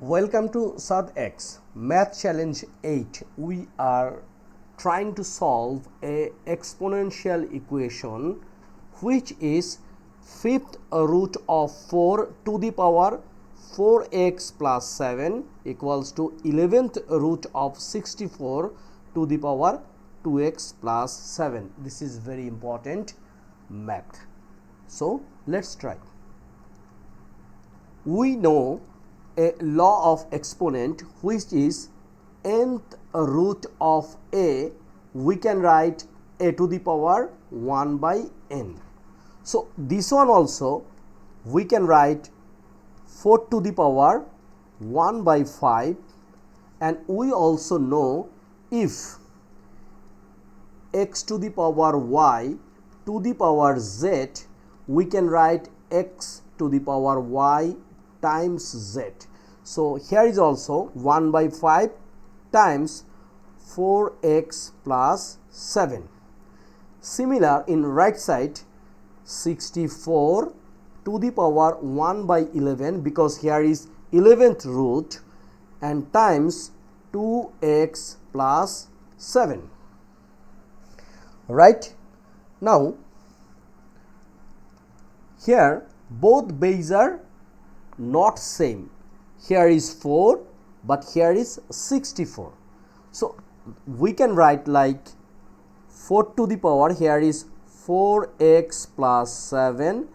Welcome to SaadX Math Challenge 8. We are trying to solve a exponential equation which is fifth root of 4 to the power 4x plus 7 equals to 11th root of 64 to the power 2x plus 7. This is very important math. So let's try. We know a law of exponent which is nth root of a, we can write a to the power 1 by n. So this one also we can write 4 to the power 1 by 5, and we also know if x to the power y to the power z, we can write x to the power y times z. So here is also 1 by 5 times 4x plus 7. Similar in right side, 64 to the power 1 by 11, because here is 11th root, and times 2x plus 7. Right? Now here both base are not same. Here is 4 but here is 64. So we can write like 4 to the power, here is 4x plus 7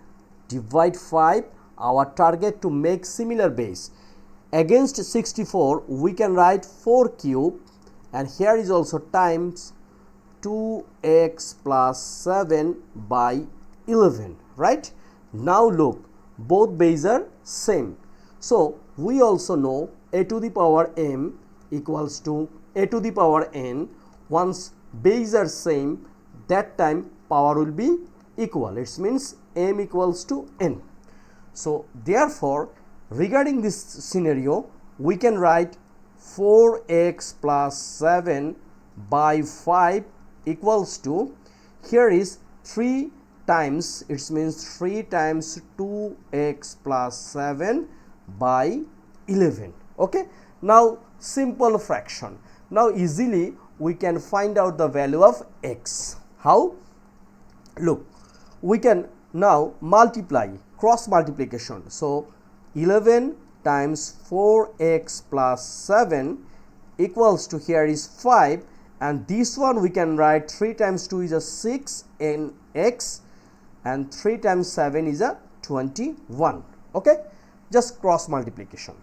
divide 5. Our target to make similar base. Against 64 we can write 4 cube, and here is also times 2x plus 7 by 11. Right? Now look, both base are same. So we also know a to the power m equals to a to the power n. Once base are same, that time power will be equal. It means m equals to n. So therefore, regarding this scenario, we can write 4x plus 7 by 5 equals to, here is 3 times, it means 3 times 2x plus 7 by 11. Okay, now simple fraction. Now easily we can find out the value of x. How? Look, we can now multiply, cross multiplication. So 11 times 4x plus 7 equals to, here is 5, and this one we can write 3 times 2 is a 6 in x, and 3 times 7 is a 21. Okay, just cross multiplication.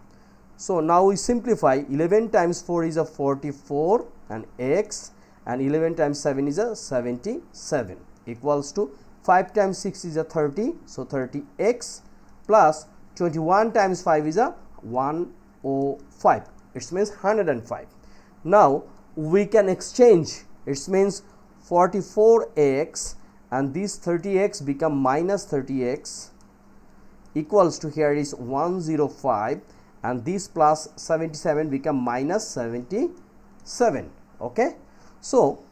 So now we simplify. 11 times 4 is a 44 and x, and 11 times 7 is a 77 equals to 5 times 6 is a 30, so 30x plus 21 times 5 is a 105. It means 105. Now we can exchange. It means 44x and this 30x become minus 30x equals to, here is 105, and this plus 77 become minus 77. Okay, so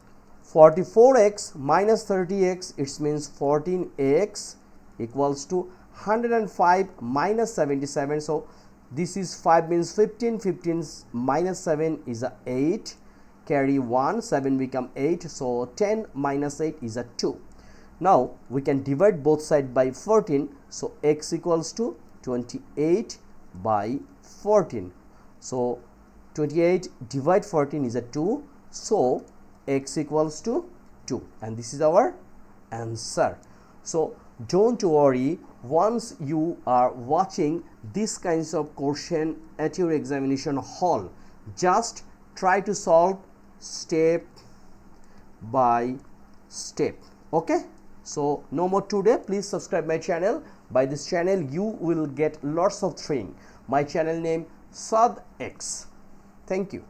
44x minus 30x, it means 14x equals to 105 minus 77. So this is 5 means 15, 15 minus 7 is a 8, carry 1, 7 become 8, so 10 minus 8 is a 2. Now we can divide both sides by 14, so x equals to 28 by 14. So 28 divide 14 is a 2, so x equals to 2, and this is our answer. So don't worry, once you are watching these kinds of question at your examination hall, just try to solve step by step. Okay, so no more today. Please subscribe my channel. By this channel you will get lots of things. My channel name SaadX. Thank you.